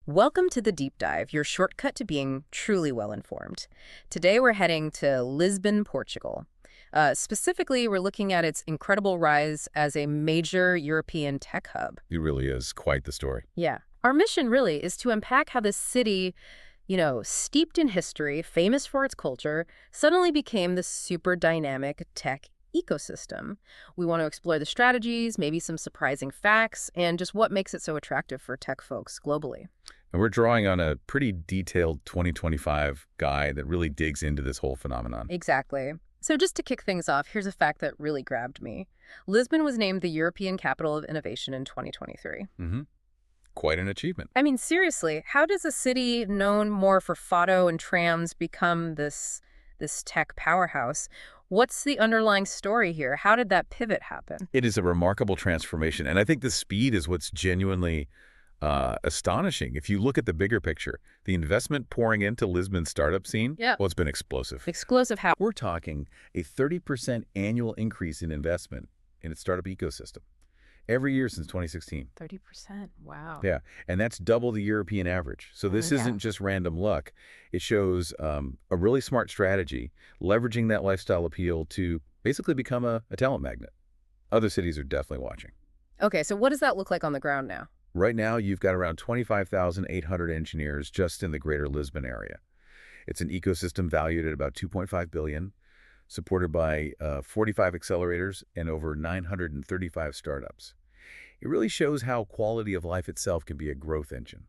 Welcome to the Deep Dive, your shortcut to being truly well-informed. Today we're heading to Lisbon, Portugal. Specifically, we're looking at its incredible rise as a major European tech hub. It really is quite the story. Yeah. Our mission really is to unpack how this city, steeped in history, famous for its culture, suddenly became this super dynamic tech ecosystem. We want to explore the strategies, maybe some surprising facts, and just what makes it so attractive for tech folks globally. And we're drawing on a pretty detailed 2025 guide that really digs into this whole phenomenon. Exactly. So just to kick things off, here's a fact that really grabbed me. Lisbon was named the European Capital of Innovation in 2023. Mm-hmm. Quite an achievement. I mean, seriously, how does a city known more for Fado and trams become this tech powerhouse? What's the underlying story here? How did that pivot happen? It is a remarkable transformation, and I think the speed is what's genuinely astonishing. If you look at the bigger picture, the investment pouring into Lisbon's startup scene, Yeah. well, it's been explosive. Explosive how? We're talking a 30% annual increase in investment in its startup ecosystem every year since 2016. 30%. Wow. Yeah, and that's double the European average. So this Yeah. isn't just random luck. It shows a really smart strategy, leveraging that lifestyle appeal to basically become a talent magnet. Other cities are definitely watching. Okay, so what does that look like on the ground now? Right now, you've got around 25,800 engineers just in the greater Lisbon area. It's an ecosystem valued at about $2.5 billion, supported by 45 accelerators and over 935 startups. It really shows how quality of life itself can be a growth engine,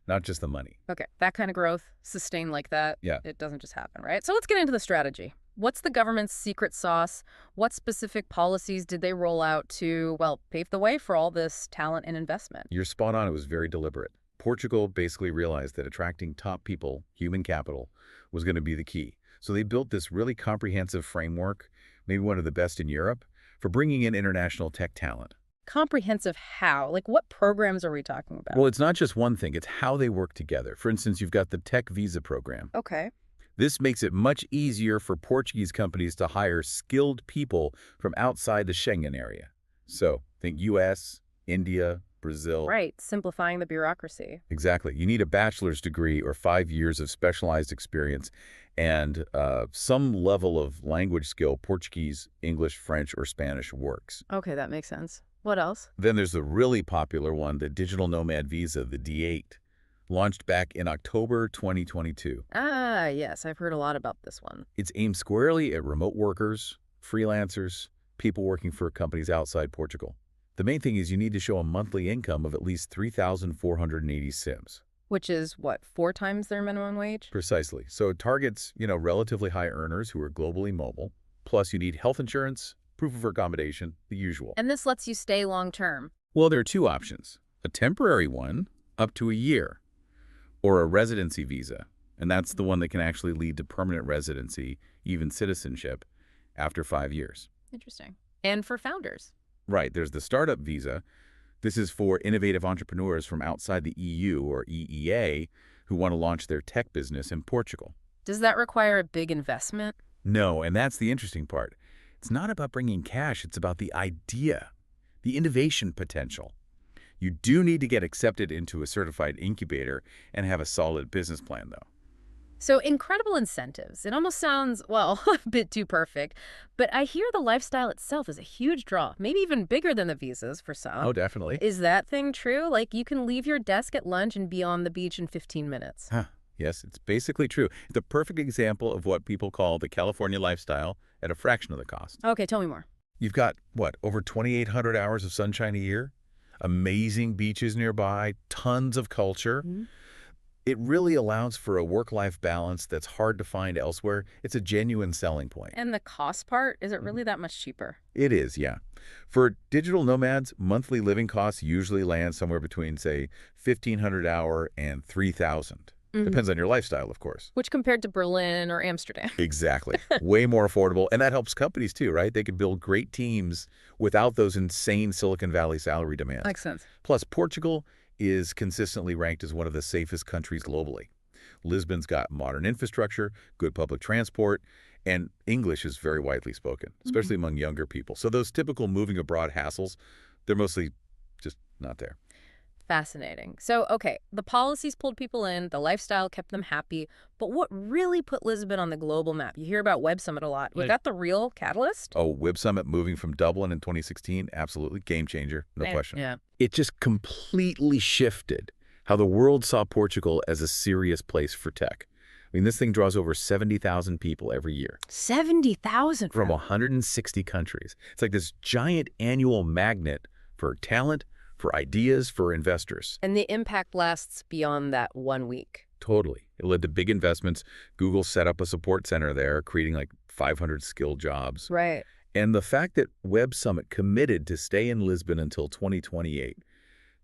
not just the money. Okay, that kind of growth, sustained like that, Yeah. it doesn't just happen, right? So let's get into the strategy. What's the government's secret sauce? What specific policies did they roll out to, pave the way for all this talent and investment? You're spot on. It was very deliberate. Portugal basically realized that attracting top people, human capital, was going to be the key. So they built this really comprehensive framework, maybe one of the best in Europe, for bringing in international tech talent. Comprehensive how? Like, what programs are we talking about? Well, it's not just one thing. It's how they work together. For instance, you've got the Tech Visa program. Okay. This makes it much easier for Portuguese companies to hire skilled people from outside the Schengen area. So think US, India, Brazil. Right, simplifying the bureaucracy. Exactly. You need a bachelor's degree or 5 years of specialized experience and some level of language skill. Portuguese, English, French, or Spanish works. Okay, that makes sense. What else? Then there's the really popular one, the Digital Nomad Visa, the D8, launched back in October 2022. Ah, yes, I've heard a lot about this one. It's aimed squarely at remote workers, freelancers, people working for companies outside Portugal. The main thing is you need to show a monthly income of at least 3,480 sims. Which is, what, 4 times their minimum wage? Precisely. So it targets, relatively high earners who are globally mobile. Plus you need health insurance, proof of accommodation, the usual. And this lets you stay long term. Well, there are 2 options. A temporary one, up to a year, or a residency visa. And that's the one that can actually lead to permanent residency, even citizenship, after 5 years. Interesting. And for founders. Right. There's the startup visa. This is for innovative entrepreneurs from outside the EU or EEA who want to launch their tech business in Portugal. Does that require a big investment? No, and that's the interesting part. It's not about bringing cash. It's about the idea, the innovation potential. You do need to get accepted into a certified incubator and have a solid business plan, though. So incredible incentives. It almost sounds, a bit too perfect. But I hear the lifestyle itself is a huge draw, maybe even bigger than the visas for some. Oh, definitely. Is that thing true? Like, you can leave your desk at lunch and be on the beach in 15 minutes. Huh. Yes, it's basically true. It's a perfect example of what people call the California lifestyle at a fraction of the cost. Okay, tell me more. You've got, over 2,800 hours of sunshine a year, amazing beaches nearby, tons of culture. Mm-hmm. It really allows for a work-life balance that's hard to find elsewhere. It's a genuine selling point. And the cost part, is it really that much cheaper? It is, yeah. For digital nomads, monthly living costs usually land somewhere between, say, $1,500 an hour and $3,000. Depends on your lifestyle, of course. Which compared to Berlin or Amsterdam. Exactly. Way more affordable. And that helps companies too, right? They can build great teams without those insane Silicon Valley salary demands. Makes sense. Plus, Portugal is consistently ranked as one of the safest countries globally. Lisbon's got modern infrastructure, good public transport, and English is very widely spoken, especially among younger people. So those typical moving abroad hassles, they're mostly just not there. Fascinating. So, okay, the policies pulled people in, the lifestyle kept them happy, but what really put Lisbon on the global map? You hear about Web Summit a lot. Was that the real catalyst? Oh, Web Summit moving from Dublin in 2016, absolutely game changer, no question. Yeah. It just completely shifted how the world saw Portugal as a serious place for tech. I mean, this thing draws over 70,000 people every year 70,000 from 160 countries. It's like this giant annual magnet for talent, for ideas, for investors. And the impact lasts beyond that 1 week. Totally. It led to big investments. Google set up a support center there, creating like 500 skilled jobs. Right. And the fact that Web Summit committed to stay in Lisbon until 2028,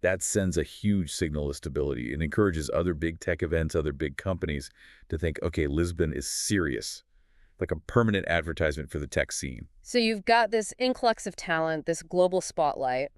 that sends a huge signal of stability. It encourages other big tech events, other big companies to think, okay, Lisbon is serious, like a permanent advertisement for the tech scene. So you've got this influx of talent, this global spotlight,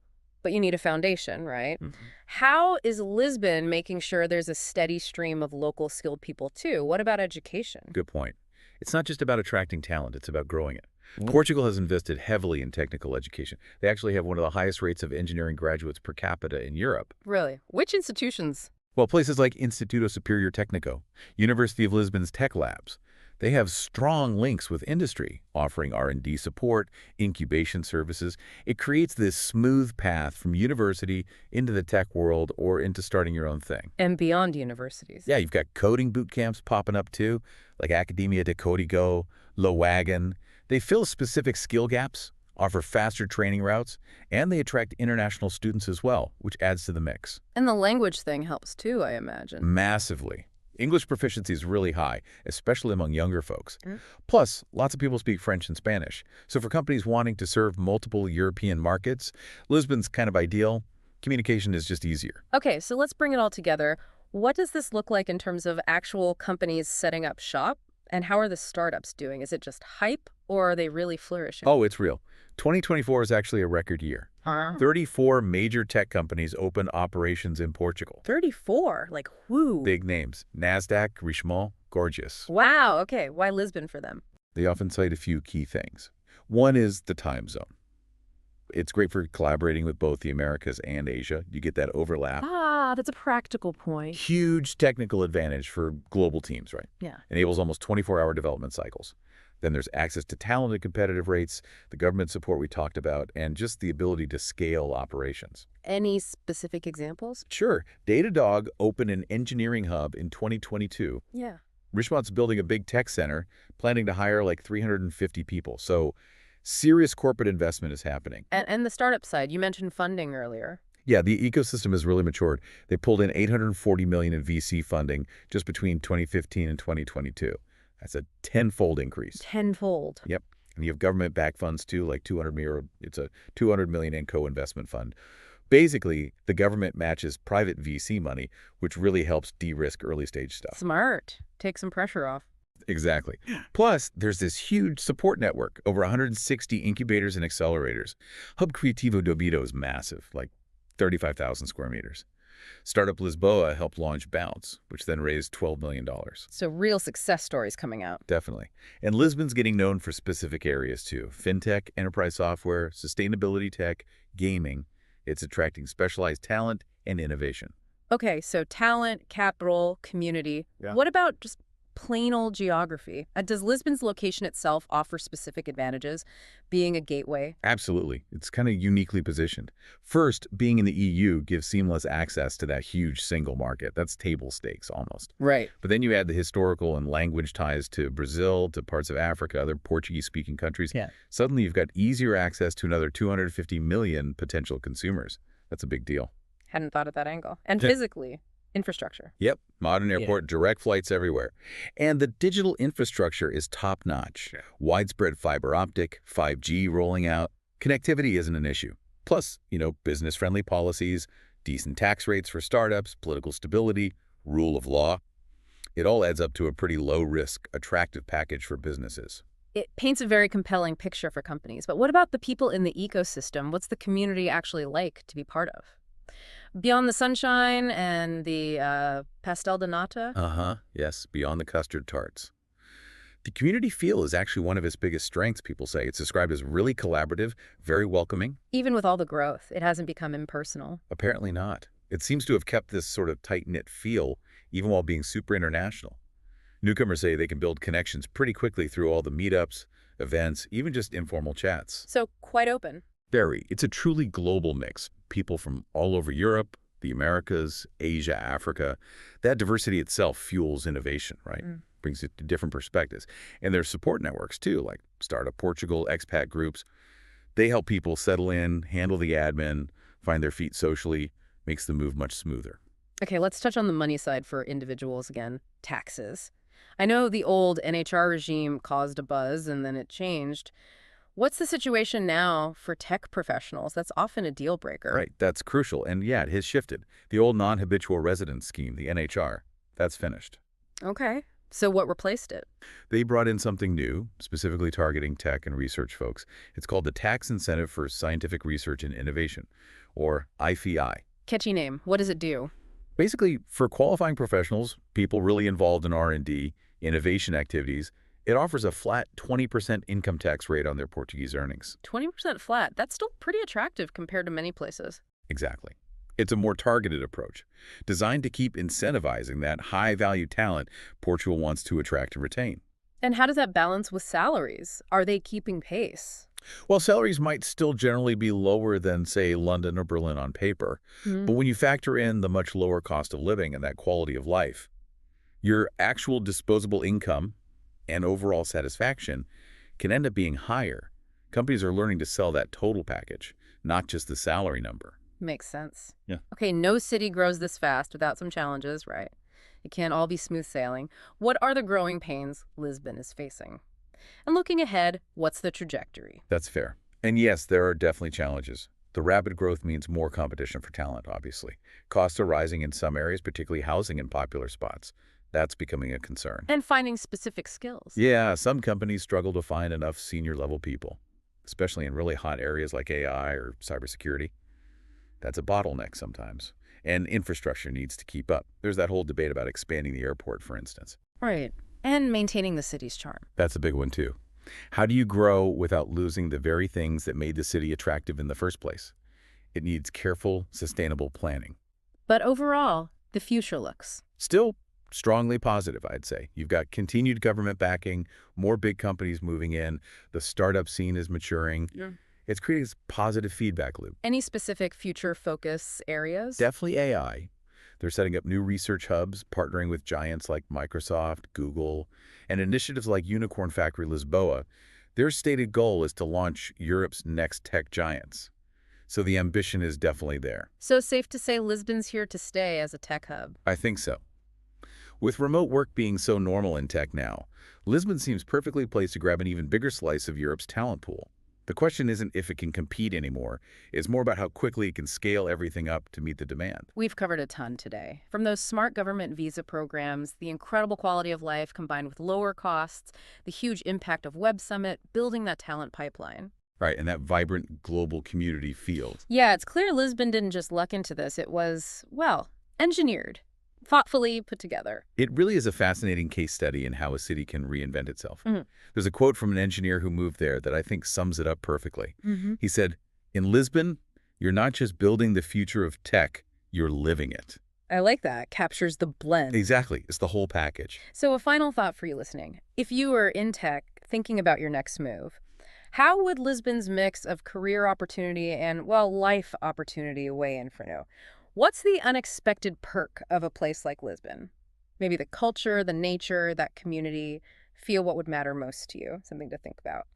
but you need a foundation, right? How is Lisbon making sure there's a steady stream of local skilled people too? What about education? Good point. It's not just about attracting talent, it's about growing it. Portugal has invested heavily in technical education. They actually have one of the highest rates of engineering graduates per capita in Europe. Really? Which institutions? Well, places like Instituto Superior Técnico, University of Lisbon's tech labs, they have strong links with industry, offering R&D support, incubation services. It creates this smooth path from university into the tech world or into starting your own thing. And beyond universities. Yeah, you've got coding boot camps popping up too, like Academia de Código, Lowagon. They fill specific skill gaps, offer faster training routes, and they attract international students as well, which adds to the mix. And the language thing helps too, I imagine. Massively. English proficiency is really high, especially among younger folks. Plus, lots of people speak French and Spanish. So for companies wanting to serve multiple European markets, Lisbon's kind of ideal. Communication is just easier. Okay, so let's bring it all together. What does this look like in terms of actual companies setting up shop? And how are the startups doing? Is it just hype, or are they really flourishing? Oh, it's real. 2024 is actually a record year. 34 major tech companies open operations in Portugal. 34? Like, whoo. Big names. NASDAQ, Richemont, Gorgeous. Wow, okay. Why Lisbon for them? They often cite a few key things. One is the time zone. It's great for collaborating with both the Americas and Asia. You get that overlap. Ah, that's a practical point. Huge technical advantage for global teams, right? Yeah. Enables almost 24-hour development cycles. Then there's access to talent at competitive rates, the government support we talked about, and just the ability to scale operations. Any specific examples? Sure. Datadog opened an engineering hub in 2022. Yeah. Richemont's building a big tech center, planning to hire like 350 people. So serious corporate investment is happening. And the startup side, you mentioned funding earlier. Yeah, the ecosystem has really matured. They pulled in $840 million in VC funding just between 2015 and 2022. That's a tenfold increase. Tenfold. Yep. And you have government-backed funds too, like 200 million. It's a 200 million in co-investment fund. Basically, the government matches private VC money, which really helps de-risk early-stage stuff. Smart. Take some pressure off. Exactly. Plus, there's this huge support network, over 160 incubators and accelerators. Hub Criativo do Oviedo is massive, like 35,000 square meters. Startup Lisboa helped launch Bounce, which then raised $12 million. So real success stories coming out. Definitely. And Lisbon's getting known for specific areas too. Fintech, enterprise software, sustainability tech, gaming. It's attracting specialized talent and innovation. Okay, so talent, capital, community. Yeah. What about just plain old geography? Does Lisbon's location itself offer specific advantages, being a gateway? Absolutely. It's kind of uniquely positioned. First, being in the EU gives seamless access to that huge single market. That's table stakes almost. Right. But then you add the historical and language ties to Brazil, to parts of Africa, other Portuguese-speaking countries. Yeah. Suddenly you've got easier access to another 250 million potential consumers. That's a big deal. Hadn't thought of that angle. And physically, infrastructure. Yep. Modern airport, direct flights everywhere. And the digital infrastructure is top-notch. Widespread fiber optic, 5G rolling out. Connectivity isn't an issue. Plus, business-friendly policies, decent tax rates for startups, political stability, rule of law. It all adds up to a pretty low-risk, attractive package for businesses. It paints a very compelling picture for companies. But what about the people in the ecosystem? What's the community actually like to be part of? Beyond the sunshine and the pastel de nata? Yes, beyond the custard tarts. The community feel is actually one of its biggest strengths, people say. It's described as really collaborative, very welcoming. Even with all the growth, it hasn't become impersonal. Apparently not. It seems to have kept this sort of tight-knit feel even while being super international. Newcomers say they can build connections pretty quickly through all the meetups, events, even just informal chats. So quite open. Very. It's a truly global mix. People from all over Europe, the Americas, Asia, Africa. That diversity itself fuels innovation, right? Mm. Brings it to different perspectives. And there's support networks too, like Startup Portugal, expat groups. They help people settle in, handle the admin, find their feet socially, makes the move much smoother. Okay, let's touch on the money side for individuals again. Taxes. I know the old NHR regime caused a buzz and then it changed. What's the situation now for tech professionals? That's often a deal breaker. Right, that's crucial. And yeah, it has shifted. The old non-habitual residence scheme, the NHR, that's finished. Okay. So what replaced it? They brought in something new, specifically targeting tech and research folks. It's called the Tax Incentive for Scientific Research and Innovation, or IFEI. Catchy name. What does it do? Basically, for qualifying professionals, people really involved in R&D, innovation activities, it offers a flat 20% income tax rate on their Portuguese earnings. 20% flat. That's still pretty attractive compared to many places. Exactly. It's a more targeted approach, designed to keep incentivizing that high-value talent Portugal wants to attract and retain. And how does that balance with salaries? Are they keeping pace? Well, salaries might still generally be lower than, say, London or Berlin on paper, Hmm. but when you factor in the much lower cost of living and that quality of life, your actual disposable income and overall satisfaction can end up being higher. Companies are learning to sell that total package, not just the salary number. Makes sense. Yeah. Okay, no city grows this fast without some challenges, right? It can't all be smooth sailing. What are the growing pains Lisbon is facing? And looking ahead, what's the trajectory? That's fair. And yes, there are definitely challenges. The rapid growth means more competition for talent, obviously. Costs are rising in some areas, particularly housing in popular spots. That's becoming a concern. And finding specific skills. Yeah, some companies struggle to find enough senior-level people, especially in really hot areas like AI or cybersecurity. That's a bottleneck sometimes. And infrastructure needs to keep up. There's that whole debate about expanding the airport, for instance. Right. And maintaining the city's charm. That's a big one, too. How do you grow without losing the very things that made the city attractive in the first place? It needs careful, sustainable planning. But overall, the future looks. Still strongly positive, I'd say. You've got continued government backing, more big companies moving in, the startup scene is maturing. Yeah. It's creating this positive feedback loop. Any specific future focus areas? Definitely AI. They're setting up new research hubs, partnering with giants like Microsoft, Google, and initiatives like Unicorn Factory Lisboa. Their stated goal is to launch Europe's next tech giants. So the ambition is definitely there. So safe to say Lisbon's here to stay as a tech hub. I think so. With remote work being so normal in tech now, Lisbon seems perfectly placed to grab an even bigger slice of Europe's talent pool. The question isn't if it can compete anymore, it's more about how quickly it can scale everything up to meet the demand. We've covered a ton today. From those smart government visa programs, the incredible quality of life combined with lower costs, the huge impact of Web Summit, building that talent pipeline. Right, and that vibrant global community field. Yeah, it's clear Lisbon didn't just luck into this. It was, well, engineered, thoughtfully put together. It really is a fascinating case study in how a city can reinvent itself. Mhm. There's a quote from an engineer who moved there that I think sums it up perfectly. He said, "In Lisbon, you're not just building the future of tech, you're living it." I like that. Captures the blend. Exactly. It's the whole package. So a final thought for you listening. If you were in tech thinking about your next move, how would Lisbon's mix of career opportunity and, well, life opportunity weigh in for you? What's the unexpected perk of a place like Lisbon? Maybe the culture, the nature, that community. Feel what would matter most to you. Something to think about.